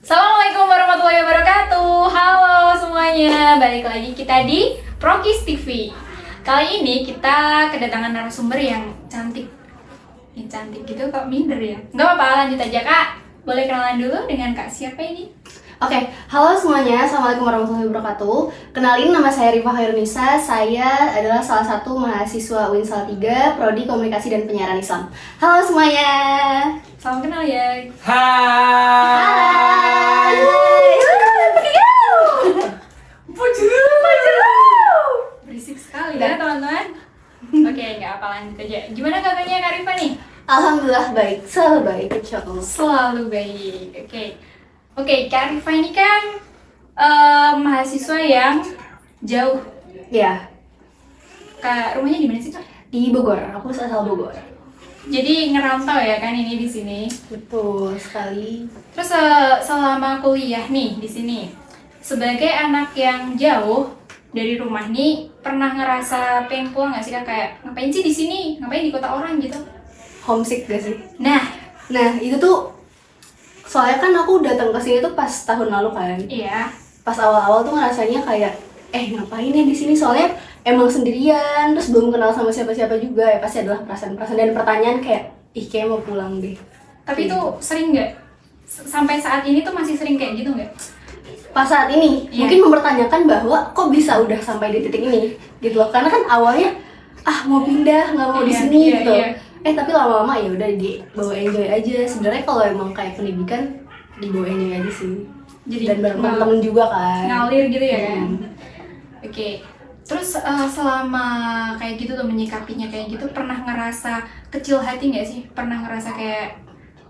Assalamualaikum warahmatullahi wabarakatuh. Halo semuanya, balik lagi kita di Prokis TV. Kali ini kita kedatangan narasumber yang cantik. Yang cantik gitu kok minder ya. Nggak apa-apa, lanjut aja Kak. Boleh kenalan dulu dengan Kak siapa ini? Oke, halo semuanya, Assalamualaikum warahmatullahi wabarakatuh. Kenalin, nama saya Rifa Khairunisa. Saya adalah salah satu mahasiswa UIN Salatiga, Prodi Komunikasi dan Penyiaran Islam. Halo semuanya. Salam kenal ya. Hai. Berisik sekali ya teman-teman. Oke, nggak apa, lanjut aja. Gimana kakaknya Kak Rifa nih? Alhamdulillah baik, selalu baik, insyaallah. Selalu baik. Oke, Kak Rifa ini kan mahasiswa yang jauh. Ya, Kak, rumahnya di mana sih, Kak? di Bogor, aku asal Bogor. Jadi ngerantau ya kan ini di sini. Betul sekali. Terus selama kuliah nih di sini, sebagai anak yang jauh dari rumah nih, pernah ngerasa pengen pulang nggak sih Kak? Kayak ngapain sih di sini? Ngapain di kota orang gitu? Homesick gak sih? Nah, Itu tuh soalnya kan aku datang ke sini tuh pas tahun lalu kan. iya. Pas awal-awal tuh ngerasanya kayak ngapain ya di sini, soalnya emang sendirian, terus belum kenal sama siapa-siapa juga, ya pasti adalah perasaan-perasaan dan pertanyaan kayak kayak mau pulang deh. Tapi itu sering nggak? Sampai saat ini tuh masih sering kayak gitu nggak? Pas saat ini Iya. mungkin mempertanyakan bahwa kok bisa udah sampai di titik ini gitu loh, karena kan awalnya mau pindah, nggak mau di Iya, sini iya, gitu. iya. Tapi lama-lama ya udah dibawa enjoy aja. Sebenarnya kalau emang kayak pendidikan dibawa enjoy aja sih. Jadi Dan bareng temen-temen juga kan. ngalir gitu ya kan? Hmm. Oke, terus selama kayak gitu tuh menyikapinya kayak gitu, pernah ngerasa kecil hati nggak sih? Pernah ngerasa kayak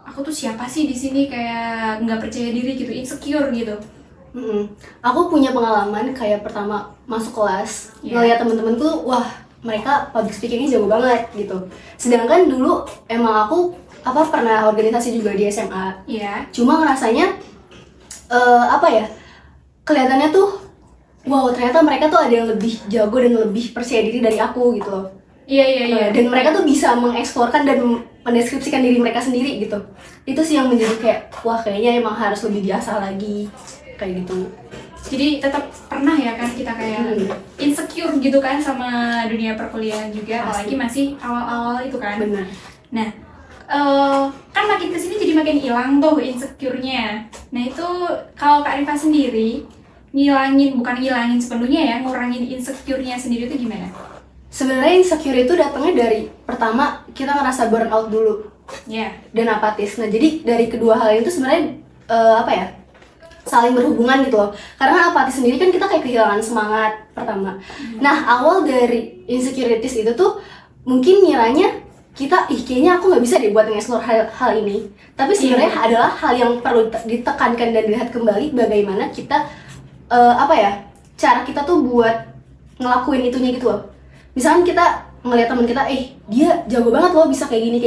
aku tuh siapa sih di sini, kayak nggak percaya diri gitu, insecure gitu? Aku punya pengalaman kayak pertama masuk kelas, Iya. ngeliat temen-temenku, wah mereka public speakingnya jago banget gitu. Sedangkan dulu emang aku pernah organisasi juga di SMA. Iya. Cuma ngerasanya kelihatannya tuh wow, ternyata mereka tuh ada yang lebih jago dan lebih percaya diri dari aku gitu loh. Iya. Dan mereka tuh bisa mengeksplorkan dan mendeskripsikan diri mereka sendiri gitu. Itu sih yang menjadi kayak wah, kayaknya emang harus lebih diasah lagi kayak gitu. Jadi tetap pernah ya kan kita kayak insecure gitu kan sama dunia perkuliahan juga, apalagi Pasti. masih awal-awal itu kan. Bener. Nah, kan makin kesini jadi makin hilang tuh insecure-nya. Nah itu kalau Kak Rifa sendiri bukan ngilangin sepenuhnya ya, ngurangin insecure-nya sendiri itu gimana? Sebenarnya insecure itu datangnya dari pertama kita ngerasa burnout dulu Ya, dan apatis. Nah, jadi dari kedua hal itu sebenarnya saling berhubungan gitu loh. Karena apatis sendiri kan kita kayak kehilangan semangat pertama. Nah, awal dari insecurities itu tuh mungkin ngiranya kita kayaknya aku nggak bisa deh buat nge-explore hal ini. Tapi sebenarnya adalah hal yang perlu ditekankan dan dilihat kembali bagaimana kita cara kita tuh buat ngelakuin itunya gitu loh. Misalkan kita ngeliat teman kita, dia jago banget loh, bisa kayak gini,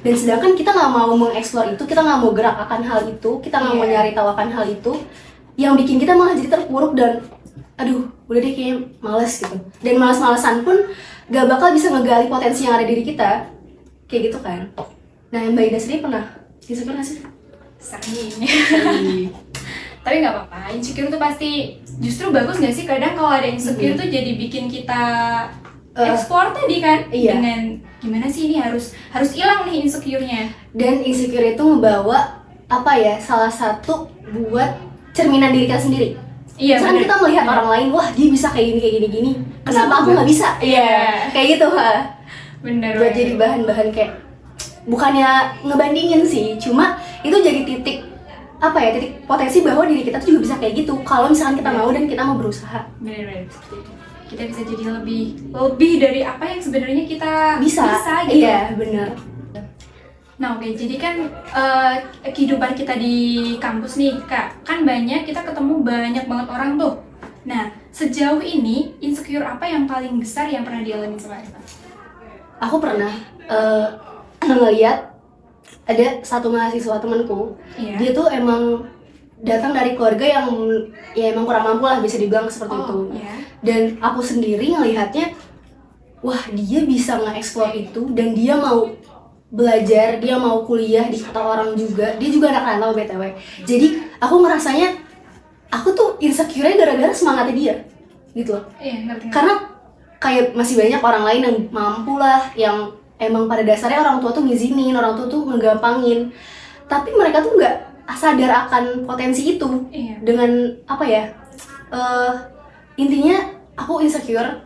dan sedangkan kita nggak mau mengeksplor itu, kita nggak mau gerak akan hal itu, kita nggak mau Iya. nyari tahu akan hal itu, yang bikin kita malah jadi terpuruk dan aduh, udah deh kayaknya males gitu. Dan males-malesan pun gak bakal bisa ngegali potensi yang ada di diri kita, kayak gitu kan. Nah, Mbak Ida sendiri pernah insecure nggak sih? sering. Tapi nggak apa-apa, insecure tuh pasti justru bagus nggak sih? Kadang kalau ada insecure tuh jadi bikin kita explore tadi kan, Iya. dengan gimana sih ini harus hilang nih insecure-nya. Dan insecure itu ngebawa salah satu buat cerminan diri kita sendiri. Iya, Misalkan bener. kita melihat orang lain, wah dia bisa kayak gini, kenapa aku nggak bisa? Iya. Kayak gitu, Bener. buat jadi bahan-bahan kayak bukannya ngebandingin sih, cuma itu jadi titik titik potensi bahwa diri kita tuh juga bisa kayak gitu kalau misalkan kita mau dan kita mau berusaha. Bener seperti itu. Kita bisa jadi lebih dari apa yang sebenarnya kita Bisa gitu. Iya, bener. Nah, oke, jadi kan kehidupan kita di kampus nih, Kak, kan kita ketemu banyak banget orang tuh. Nah, sejauh ini insecure apa yang paling besar yang pernah dialami sama Eva? Aku pernah ngeliat ada satu mahasiswa temanku. Iya. Dia tuh emang datang dari keluarga yang ya emang kurang mampu lah, bisa dibilang seperti itu. Iya. Dan aku sendiri ngelihatnya, wah dia bisa nge-explore itu dan dia mau belajar, dia mau kuliah di kota orang juga. Dia juga anak rantau BTW. Jadi aku ngerasanya aku tuh insecure gara-gara semangatnya dia gitu loh. Iya, ngerti. Karena kayak masih banyak orang lain yang mampu lah, yang emang pada dasarnya orang tua tuh ngizinin, orang tua tuh ngegampangin, tapi mereka tuh nggak sadar akan potensi itu. Iya. Dengan apa ya, intinya aku insecure,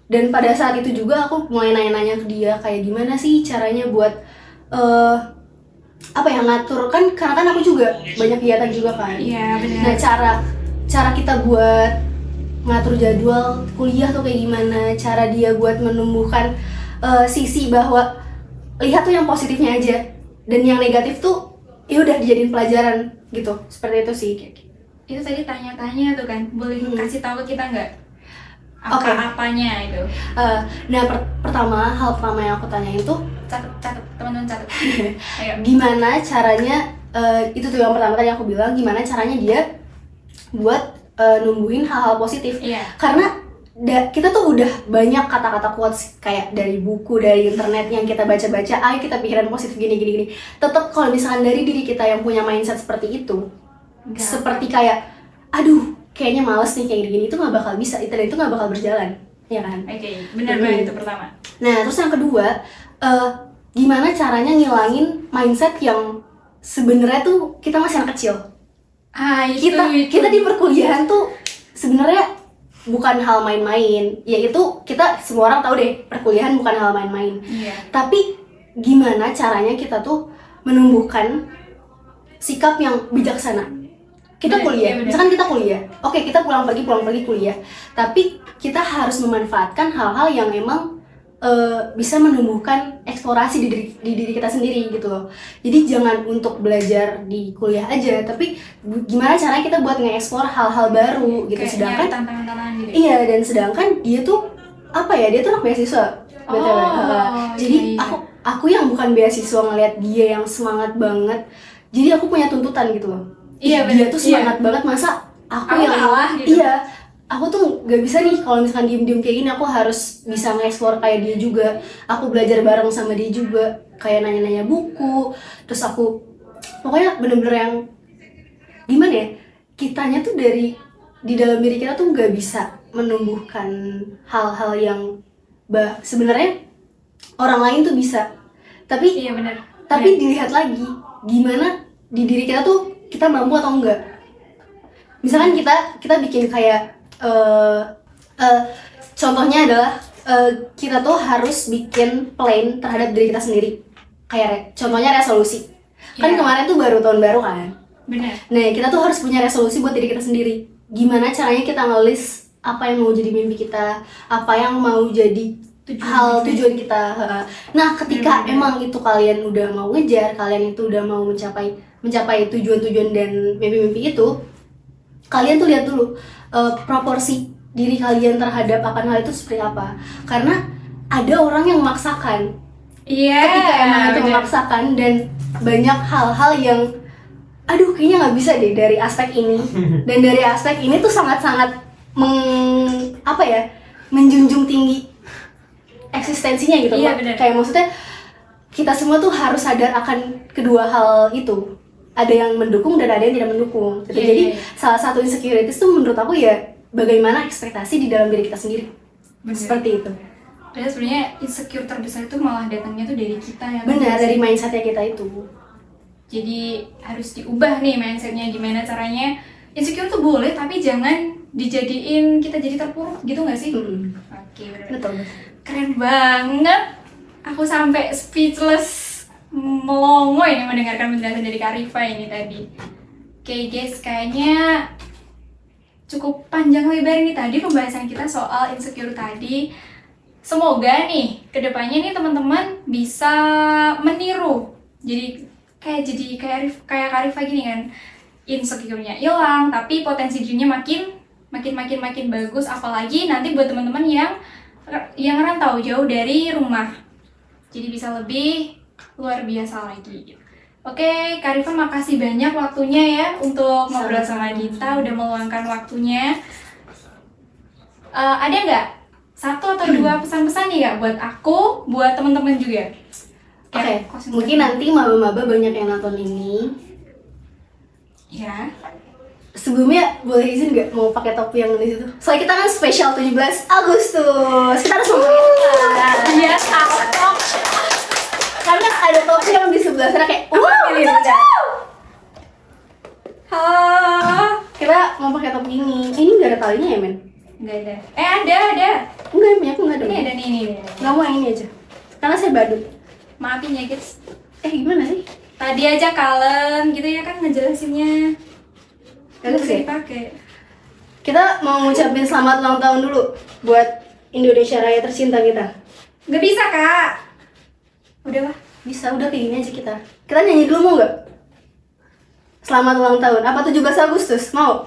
dan pada saat itu juga aku mulai nanya-nanya ke dia kayak gimana sih caranya buat apa ya, ngatur, kan karena kan aku juga banyak kegiatan juga kan. Iya, benar. Nah, cara kita buat ngatur jadwal kuliah tuh kayak gimana, cara dia buat menumbuhkan sisi bahwa lihat tuh yang positifnya aja, dan yang negatif tuh ya udah dijadiin pelajaran gitu. Seperti itu sih. Itu tadi tanya-tanya tuh kan, boleh kasih tahu ke kita nggak? Oke. Apanya itu? Nah, pertama, hal pertama yang aku tanyain tuh Catat, teman-teman catat. Ayo. gimana caranya, itu tuh yang pertama tadi aku bilang, gimana caranya dia buat numbuhin hal-hal positif. Iya. Karena kita tuh udah banyak kata-kata quotes kayak dari buku, dari internet yang kita baca-baca, ayo kita pikiran positif gini. Tetap kalau misalkan dari diri kita yang punya mindset seperti itu, Enggak. seperti kayak aduh kayaknya males nih kayak gini, itu nggak bakal bisa, itu nggak bakal berjalan, ya kan? Oke, benar banget itu pertama. Nah, terus yang kedua, gimana caranya ngilangin mindset yang sebenarnya tuh kita masih anak kecil. Itu. Kita di perkuliahan tuh sebenarnya bukan hal main-main, yaitu kita semua orang tahu deh perkuliahan bukan hal main-main. Iya. Tapi gimana caranya kita tuh menumbuhkan sikap yang bijaksana. Kita Bener, kuliah, iya bener. misalkan kita kuliah, oke kita pulang pergi kuliah, tapi kita harus memanfaatkan hal-hal yang emang bisa menumbuhkan eksplorasi di diri kita sendiri gitu loh. Jadi jangan untuk belajar di kuliah aja, tapi gimana caranya kita buat nge-explore hal-hal baru gitu. Kayak Sedangkan nyari tantangan-tantangan gitu. iya, dan sedangkan dia tuh apa ya, dia tuh anak beasiswa BTW. Jadi iya. aku yang bukan beasiswa ngeliat dia yang semangat banget, jadi aku punya tuntutan gitu loh. Iya, Dia bener. tuh semangat banget, masa aku Aku yang kalah gitu. Iya, aku tuh gak bisa nih kalau misalkan diem-diem kayak gini. Aku harus bisa nge-explore kayak dia juga. Aku belajar bareng sama dia juga, kayak nanya-nanya buku. Terus aku pokoknya bener-bener yang gimana ya, kitanya tuh di dalam diri kita tuh gak bisa menumbuhkan hal-hal yang sebenarnya orang lain tuh bisa. Tapi Iya benar. dilihat lagi gimana di diri kita tuh kita mampu atau enggak. Misalkan kita bikin kayak contohnya adalah kita tuh harus bikin plan terhadap diri kita sendiri. Kayak contohnya resolusi. Kan Iya. kemarin tuh baru tahun baru kan. Benar. Nah, kita tuh harus punya resolusi buat diri kita sendiri. Gimana caranya kita nge-list apa yang mau jadi mimpi kita, apa yang mau jadi tujuan kita. Nah, ketika emang itu kalian udah mau ngejar, kalian itu udah mau mencapai tujuan-tujuan dan mimpi-mimpi itu, kalian tuh lihat dulu proporsi diri kalian terhadap akan hal itu seperti apa. Karena ada orang yang memaksakan. Iya. Ketika emang itu benar. memaksakan, dan banyak hal-hal yang aduh kayaknya nggak bisa deh dari aspek ini, dan dari aspek ini tuh sangat-sangat menjunjung tinggi eksistensinya gitu. Iya, Mbak. benar. Kayak maksudnya kita semua tuh harus sadar akan kedua hal itu. Ada yang mendukung dan ada yang tidak mendukung gitu. Iya, Jadi iya. salah satu insecurities tuh menurut aku ya bagaimana ekspektasi di dalam diri kita sendiri. Benar. Seperti itu. Padahal sebenarnya insecure terbesar itu malah datangnya tuh dari kita ya. Benar, dari mindsetnya kita itu. Jadi harus diubah nih mindsetnya, gimana caranya. Insecure tuh boleh tapi jangan dijadiin kita jadi terpuruk gitu nggak sih? Mm-mm. Oke, benar. Betul. Keren banget. Aku sampai speechless, melongo ini mendengarkan penjelasan dari Kak Rifa ini tadi. Oke guys, kayaknya cukup panjang lebar ini tadi pembahasan kita soal insecure tadi. Semoga nih kedepannya nih teman-teman bisa meniru. Jadi kayak Kak Rifa gini kan, insecure-nya hilang, tapi potensi dirinya makin bagus. Apalagi nanti buat teman-teman yang rantau jauh dari rumah, jadi bisa lebih luar biasa lagi. Oke, Kak Rifa makasih banyak waktunya ya untuk ngobrol sama kita, udah meluangkan waktunya. Ada nggak satu atau dua pesan-pesan nih Kak buat aku, buat teman-teman juga? Oke, kostum mungkin nanti maba-maba banyak yang nonton ini. ya. Sebelumnya boleh izin nggak mau pakai topi yang di situ? Soalnya kita kan spesial 17 Agustus. Kita harus merayakan. Iya, cakep. Karena ada topi yang di sebelah sana kayak wow, Ini lucu. Halo. Kita mau pakai topi ini. Ini nggak ada talinya ya, men? Enggak ada. Ada. Enggak, punya aku nggak ada. Ini Men. ada nih, ini. Nggak mau yang ini aja. Karena saya badut. Maafin ya, guys. Gimana sih? Tadi aja kalem gitu ya kan ngejelasinnya. Gak Bagus bisa ya? dipakai. Kita mau ngucapin selamat ulang tahun dulu buat Indonesia Raya tercinta kita. Gak bisa, Kak. Udah lah. Bisa, udah kayak gini aja kita. Kita nyanyi dulu mau nggak? Selamat ulang tahun. Apa 17 Agustus? Mau?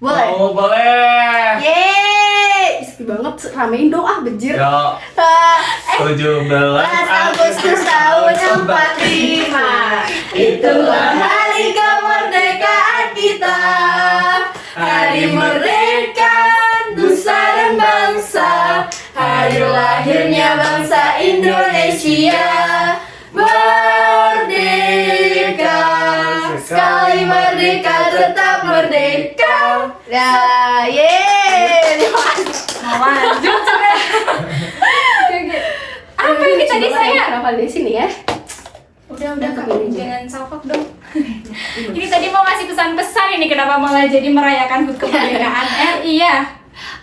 Boleh? Oh, boleh. Yeay! Sepi banget, ramein dong bejir. Yo, Ah, 17 Agustus tahun 45. Itulah hari kemerdekaan kita. Hari merdeka nusa dan bangsa. Hari lahirnya bangsa Indonesia. Merdeka, sekali merdeka tetap merdeka. Ya, yeay. Mau lanjut juga. Oke. Apa ini tadi saya? Kenapa di sini ya? Udah Kak. kepilih aja. Jangan salfok dong. Ini tadi mau ngasih pesan-pesan ini kenapa malah jadi merayakan HUT kemerdekaan RI ya?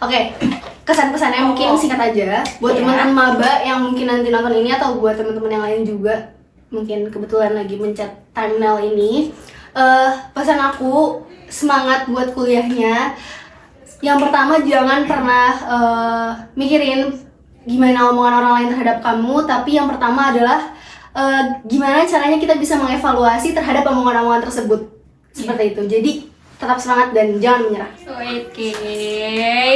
Oke, kesan-pesannya mungkin singkat aja buat Iya. teman-teman maba yang mungkin nanti nonton ini atau buat teman-teman yang lain juga mungkin kebetulan lagi mencet thumbnail ini. Pesan aku semangat buat kuliahnya. Yang pertama jangan pernah mikirin gimana omongan orang lain terhadap kamu, tapi yang pertama adalah gimana caranya kita bisa mengevaluasi terhadap omongan-omongan tersebut. Seperti itu. Jadi tetap semangat dan jangan menyerah. Oke.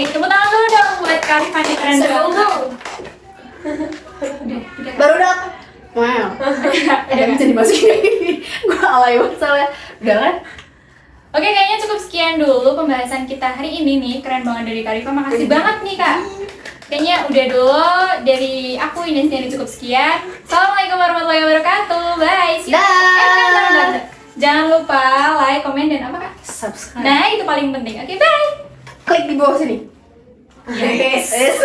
Tepuk tangan dulu dong buat Karifan yang keren banget. Udah. Baru datang. Wow. Ada bisa dimasukin. Gue alay banget soalnya. Udah kan? Oke, kayaknya cukup sekian dulu pembahasan kita hari ini nih. Keren banget dari Karifa. Makasih banget nih, Kak. Kayaknya udah dulu dari aku ini cukup sekian. Assalamualaikum warahmatullahi wabarakatuh. Bye. See you. Dah. Bentar. Jangan lupa like, komen, dan apa, Kak? Subscribe. Nah, itu paling penting. Oke, bye. Klik di bawah sini. Yes. Yes.